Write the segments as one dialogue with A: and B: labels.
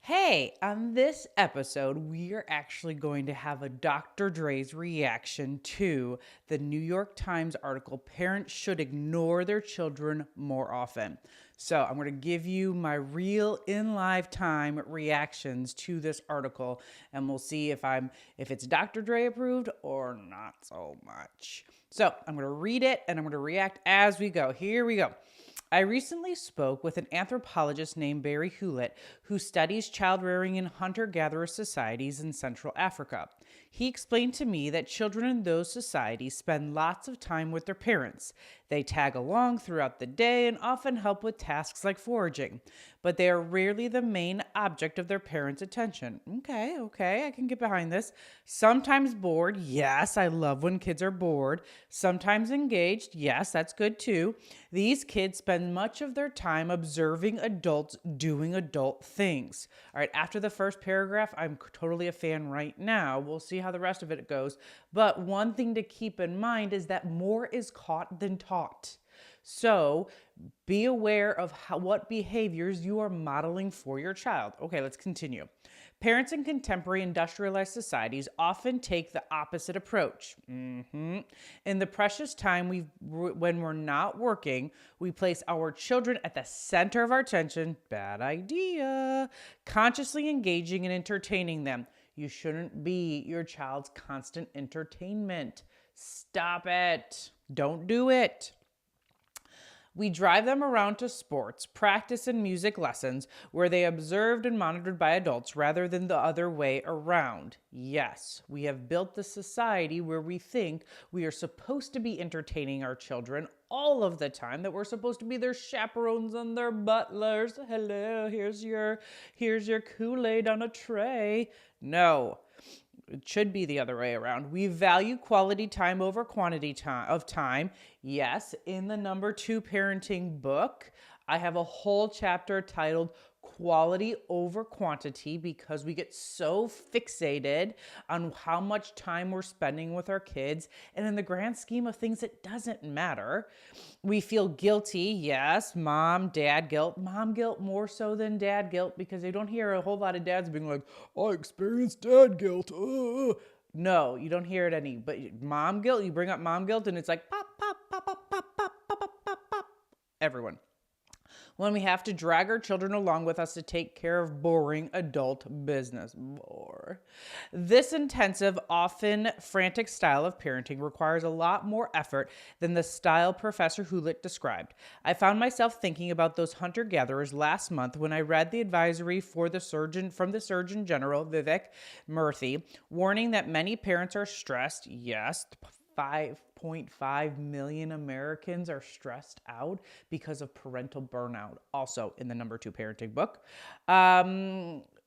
A: Hey, on this episode, we are actually going to have a Dr. Dre's reaction to the New York Times article, Parents Should Ignore Their Children More Often. So I'm going to give you my real in live time reactions to this article, and we'll see if it's Dr. Dre approved or not so much. So I'm going to read it and I'm going to react as we go. Here we go. I recently spoke with an anthropologist named Barry Hewlett who studies child rearing in hunter gatherer societies in Central Africa. He explained to me that children in those societies spend lots of time with their parents. They tag along throughout the day and often help with tasks like foraging, but they are rarely the main object of their parents' attention. Okay, I can get behind this. Sometimes bored. Yes, I love when kids are bored. Sometimes engaged. Yes, that's good too. These kids spend much of their time observing adults doing adult things. All right, after the first paragraph, I'm totally a fan right now. We'll see how the rest of it goes. But one thing to keep in mind is that more is caught than taught. So be aware of what behaviors you are modeling for your child. Okay, let's continue. Parents in contemporary industrialized societies often take the opposite approach. In the precious time when we're not working, we place our children at the center of our attention. Bad idea. Consciously engaging and entertaining them. You shouldn't be your child's constant entertainment. Stop it. Don't do it. We drive them around to sports, practice, and music lessons where they are observed and monitored by adults rather than the other way around. Yes, we have built the society where we think we are supposed to be entertaining our children all of the time, that we're supposed to be their chaperones and their butlers. Hello, here's your Kool-Aid on a tray. No. It should be the other way around. We value quality time over quantity of time. Yes, in the number 2 parenting book, I have a whole chapter titled Quality Over Quantity because we get so fixated on how much time we're spending with our kids. And in the grand scheme of things, it doesn't matter. We feel guilty. Yes, mom guilt more so than dad guilt, because you don't hear a whole lot of dads being like, I experienced dad guilt. No, you don't hear it any. But mom guilt, you bring up mom guilt and it's like pop, pop, pop, pop, pop, pop, pop, pop, pop, pop. Everyone. When we have to drag our children along with us to take care of boring adult business. This intensive, often frantic style of parenting requires a lot more effort than the style Professor Hewlett described. I found myself thinking about those hunter-gatherers last month when I read the advisory from the Surgeon General, Vivek Murthy, warning that many parents are stressed. Yes, 5.5 million Americans are stressed out because of parental burnout, also in the number 2 parenting book.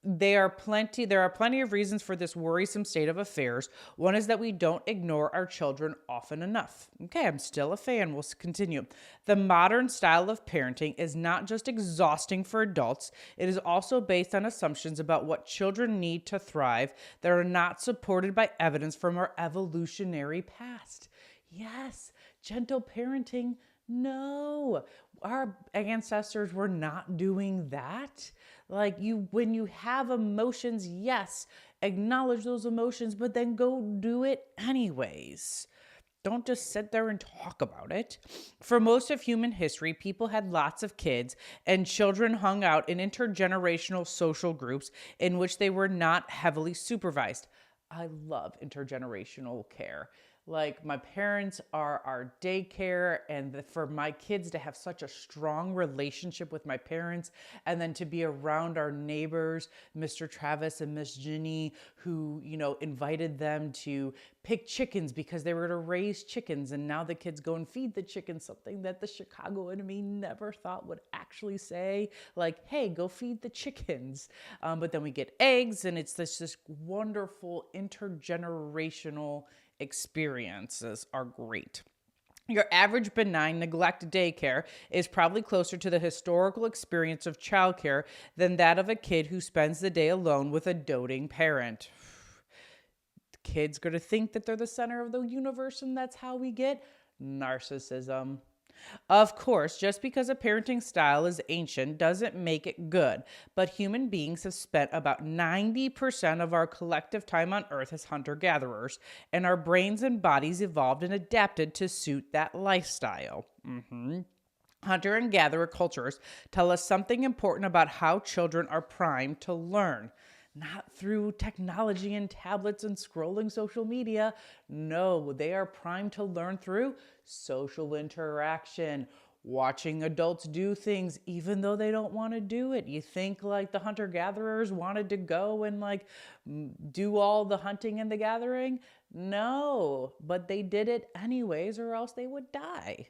A: There are plenty of reasons for this worrisome state of affairs. One is that we don't ignore our children often enough. Okay, I'm still a fan. We'll continue. The modern style of parenting is not just exhausting for adults, it is also based on assumptions about what children need to thrive that are not supported by evidence from our evolutionary past. Yes, gentle parenting. No, our ancestors were not doing that. When you have emotions, yes, acknowledge those emotions, but then go do it anyways. Don't just sit there and talk about it. For most of human history, people had lots of kids, and children hung out in intergenerational social groups in which they were not heavily supervised. I love intergenerational care. Like, my parents are our daycare, and for my kids to have such a strong relationship with my parents, and then to be around our neighbors, Mr. Travis and Miss Ginny, who, invited them to pick chickens because they were to raise chickens, and now the kids go and feed the chickens, something that the Chicago enemy never thought would actually say, like, hey, go feed the chickens. But then we get eggs, and it's this wonderful intergenerational experiences are great. Your average benign neglect daycare is probably closer to the historical experience of childcare than that of a kid who spends the day alone with a doting parent. The kid's going to think that they're the center of the universe, and that's how we get narcissism. Of course, just because a parenting style is ancient doesn't make it good, but human beings have spent about 90% of our collective time on Earth as hunter gatherers, and our brains and bodies evolved and adapted to suit that lifestyle. Hunter and gatherer cultures tell us something important about how children are primed to learn. Not through technology and tablets and scrolling social media. No, they are primed to learn through social interaction, watching adults do things even though they don't want to do it. You think like the hunter gatherers wanted to go and like do all the hunting and the gathering? No, but they did it anyways, or else they would die.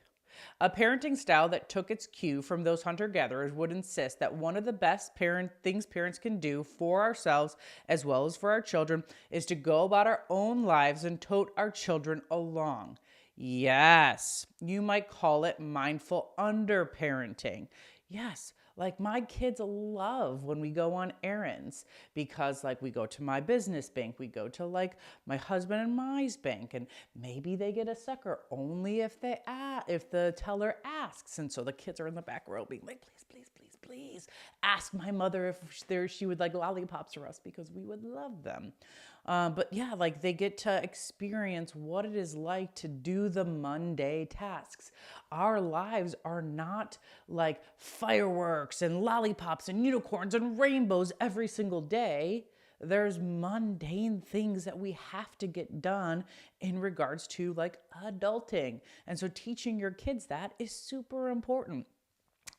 A: A parenting style that took its cue from those hunter gatherers would insist that one of the best things parents can do for ourselves as well as for our children is to go about our own lives and tote our children along. Yes, you might call it mindful underparenting. Yes, like my kids love when we go on errands because like we go to my business bank, we go to like my husband and my bank, and maybe they get a sucker only if if the teller asks. And so the kids are in the back row being like, please, please, please, please ask my mother if she would like lollipops for us because we would love them. But yeah, like they get to experience what it is like to do the mundane tasks. Our lives are not like fireworks and lollipops and unicorns and rainbows every single day. There's mundane things that we have to get done in regards to like adulting. And so teaching your kids that is super important.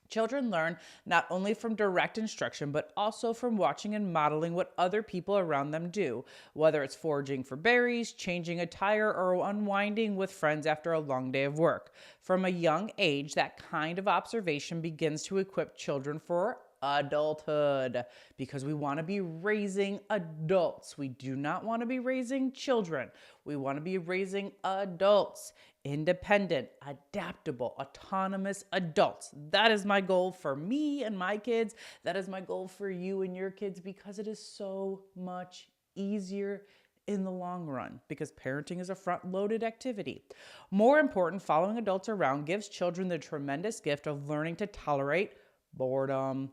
A: Children learn not only from direct instruction, but also from watching and modeling what other people around them do, whether it's foraging for berries, changing a tire, or unwinding with friends after a long day of work. From a young age, that kind of observation begins to equip children for adulthood because we want to be raising adults. We do not want to be raising children. We want to be raising adults, independent, adaptable, autonomous adults. That is my goal for me and my kids. That is my goal for you and your kids because it is so much easier in the long run because parenting is a front-loaded activity. More important, following adults around gives children the tremendous gift of learning to tolerate boredom,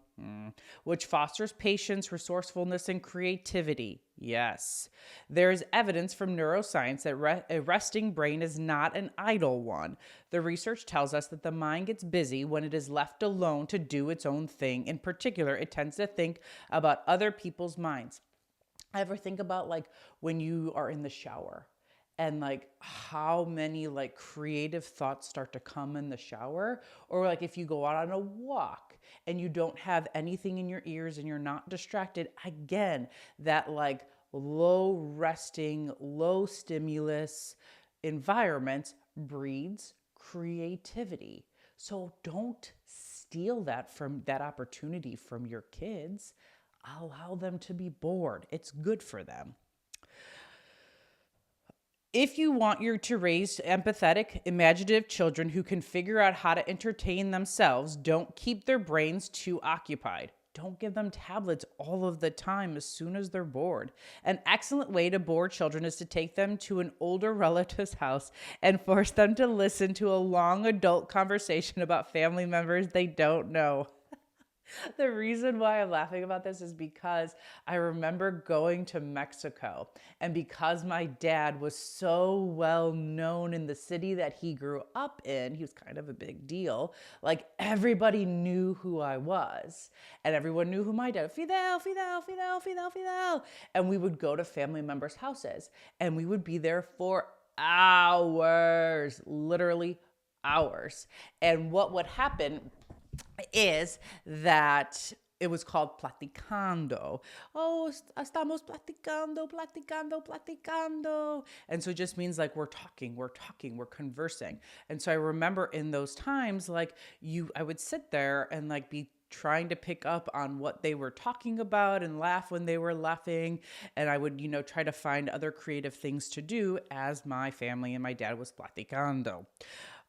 A: which fosters patience, resourcefulness, and creativity. Yes. There is evidence from neuroscience that a resting brain is not an idle one. The research tells us that the mind gets busy when it is left alone to do its own thing. In particular, it tends to think about other people's minds. I ever think about like when you are in the shower and like how many like creative thoughts start to come in the shower, or like if you go out on a walk and you don't have anything in your ears and you're not distracted, again, that like low resting, low stimulus environment breeds creativity. So don't steal that opportunity from your kids. Allow them to be bored. It's good for them. If you want to raise empathetic, imaginative children who can figure out how to entertain themselves, don't keep their brains too occupied. Don't give them tablets all of the time as soon as they're bored. An excellent way to bore children is to take them to an older relative's house and force them to listen to a long adult conversation about family members they don't know. The reason why I'm laughing about this is because I remember going to Mexico, and because my dad was so well known in the city that he grew up in, he was kind of a big deal. Like everybody knew who I was, and everyone knew who my dad, Fidel, Fidel, Fidel, Fidel, Fidel. And we would go to family members' houses, and we would be there for hours, literally hours. And what would happen is that it was called platicando. Oh, estamos platicando, platicando, platicando. And so it just means like we're talking, we're conversing. And so I remember in those times, like I would sit there and like be trying to pick up on what they were talking about and laugh when they were laughing. And I would, try to find other creative things to do as my family and my dad was platicando.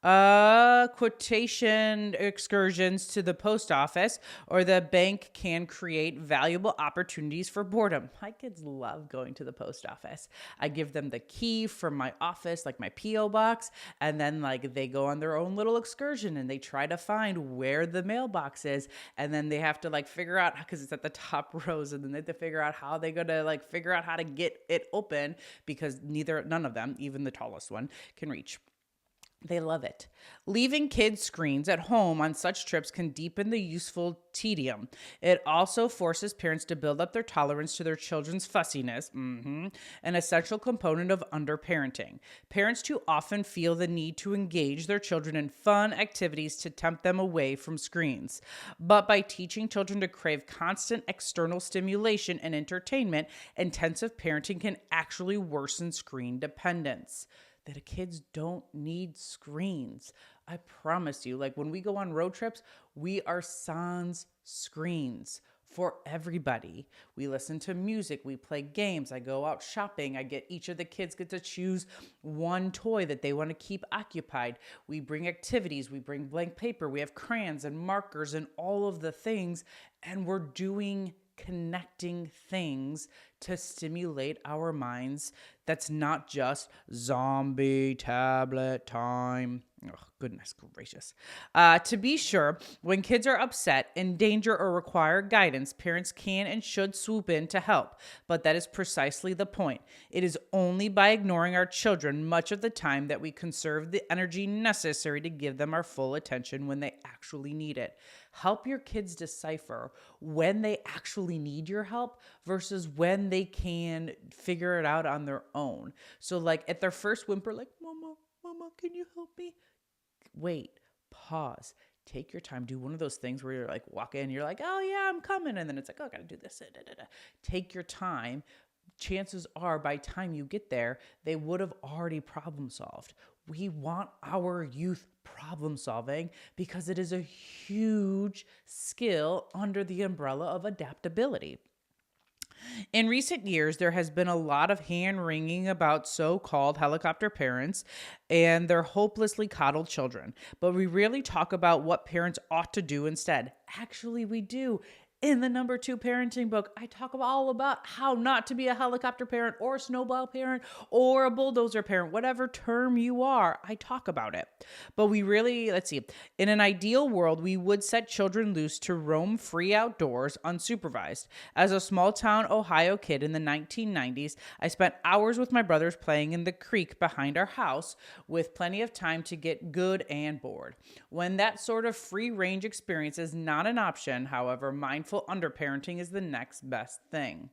A: Quotation excursions to the post office or the bank can create valuable opportunities for boredom. My kids love going to the post office. I give them the key from my office, like my P.O. box, and then like they go on their own little excursion and they try to find where the mailbox is. And then they have to like figure out, because it's at the top rows, and then they have to figure out how they're gonna like figure out how to get it open, because none of them, even the tallest one, can reach. They love it. Leaving kids' screens at home on such trips can deepen the useful tedium. It also forces parents to build up their tolerance to their children's fussiness, an essential component of underparenting. Parents too often feel the need to engage their children in fun activities to tempt them away from screens. But by teaching children to crave constant external stimulation and entertainment, intensive parenting can actually worsen screen dependence. That kids don't need screens. I promise you, like when we go on road trips, we are sans screens for everybody. We listen to music, we play games, I go out shopping, each of the kids get to choose one toy that they want to keep occupied. We bring activities, we bring blank paper, we have crayons and markers and all of the things, and we're doing connecting things to stimulate our minds. That's not just zombie tablet time. Oh, goodness gracious. To be sure, when kids are upset, in danger, or require guidance, parents can and should swoop in to help. But that is precisely the point. It is only by ignoring our children much of the time that we conserve the energy necessary to give them our full attention when they actually need it. Help your kids decipher when they actually need your help versus when they can figure it out on their own. So like at their first whimper, like, Mama, can you help me? Wait, pause, take your time, do one of those things where you're like walk in, you're like, oh yeah, I'm coming. And then it's like, oh, I gotta do this. Take your time. Chances are by the time you get there, they would have already problem solved. We want our youth problem solving because it is a huge skill under the umbrella of adaptability. In recent years, there has been a lot of hand wringing about so-called helicopter parents and their hopelessly coddled children. But we rarely talk about what parents ought to do instead. Actually, we do. In the number 2 parenting book, I talk all about how not to be a helicopter parent or a snowball parent or a bulldozer parent, whatever term you are, I talk about it. But we really, let's see, in an ideal world, we would set children loose to roam free outdoors unsupervised. As a small town Ohio kid in the 1990s, I spent hours with my brothers playing in the creek behind our house with plenty of time to get good and bored. When that sort of free range experience is not an option, however, mindful underparenting is the next best thing.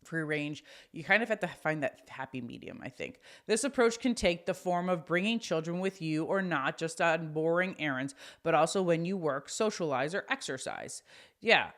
A: Free range, you kind of have to find that happy medium, I think. This approach can take the form of bringing children with you or not just on boring errands, but also when you work, socialize, or exercise. Yeah,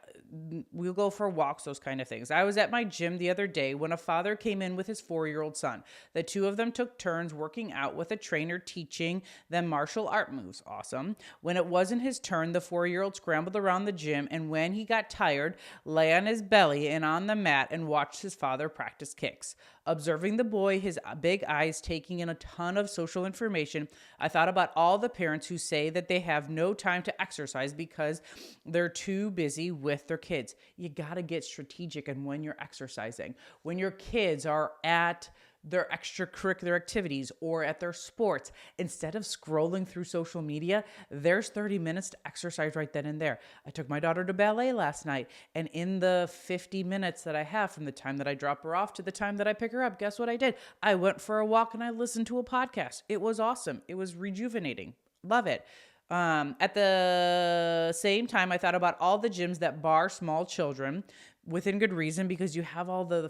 A: we'll go for walks, those kind of things. I was at my gym the other day when a father came in with his 4-year-old son. The two of them took turns working out with a trainer teaching them martial art moves. Awesome. When it wasn't his turn, the 4-year-old scrambled around the gym, and when he got tired, lay on his belly and on the mat and watched his father practice kicks. Observing the boy, his big eyes taking in a ton of social information, I thought about all the parents who say that they have no time to exercise because they're too busy with their kids. You got to get strategic in when you're exercising. When your kids are at their extracurricular activities or at their sports, instead of scrolling through social media, there's 30 minutes to exercise right then and there. I took my daughter to ballet last night, and in the 50 minutes that I have from the time that I drop her off to the time that I pick her up, guess what I did? I went for a walk and I listened to a podcast. It was awesome. It was rejuvenating. Love it. At the same time, I thought about all the gyms that bar small children within good reason, because you have all the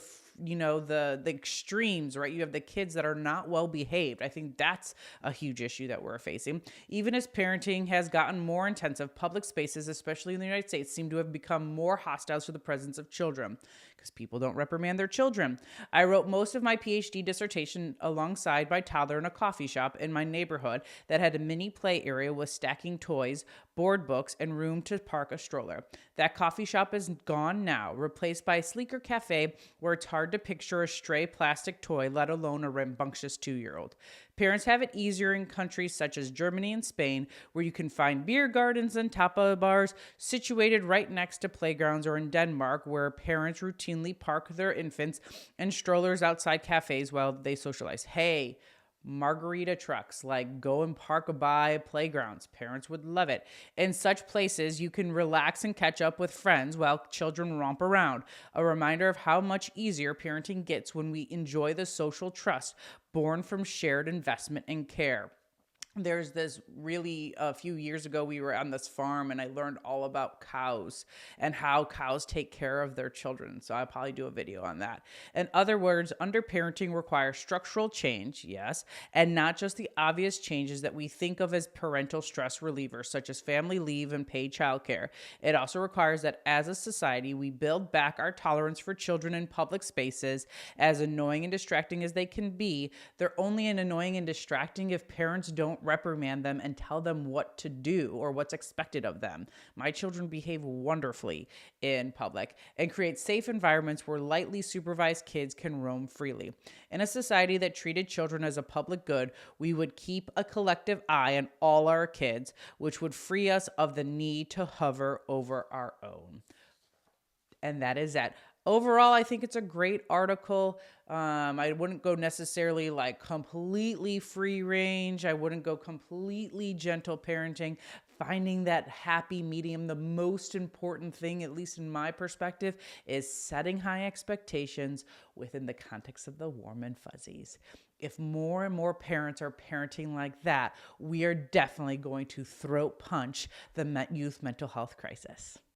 A: extremes, right? You have the kids that are not well behaved. I think that's a huge issue that we're facing. Even as parenting has gotten more intensive, public spaces, especially in the United States, seem to have become more hostile to the presence of children because people don't reprimand their children. I wrote most of my PhD dissertation alongside my toddler in a coffee shop in my neighborhood that had a mini play area with stacking toys, board books, and room to park a stroller. That coffee shop is gone now, replaced by a sleeker cafe where it's hard to picture a stray plastic toy, let alone a rambunctious 2-year-old. Parents have it easier in countries such as Germany and Spain, where you can find beer gardens and tapa bars situated right next to playgrounds, or in Denmark, where parents routinely park their infants and strollers outside cafes while they socialize. Hey, margarita trucks, like go and park by playgrounds. Parents would love it. In such places, you can relax and catch up with friends while children romp around. A reminder of how much easier parenting gets when we enjoy the social trust born from shared investment and care. There's this really a few years ago, we were on this farm and I learned all about cows and how cows take care of their children. So I'll probably do a video on that. In other words, underparenting requires structural change, yes, and not just the obvious changes that we think of as parental stress relievers, such as family leave and paid childcare. It also requires that as a society, we build back our tolerance for children in public spaces. As annoying and distracting as they can be, they're only annoying and distracting if parents don't reprimand them and tell them what to do or what's expected of them. My children behave wonderfully in public and create safe environments where lightly supervised kids can roam freely. In a society that treated children as a public good, we would keep a collective eye on all our kids, which would free us of the need to hover over our own. And that is that. Overall, I think it's a great article. I wouldn't go necessarily like completely free range. I wouldn't go completely gentle parenting. Finding that happy medium, the most important thing, at least in my perspective, is setting high expectations within the context of the warm and fuzzies. If more and more parents are parenting like that, we are definitely going to throat punch the youth mental health crisis.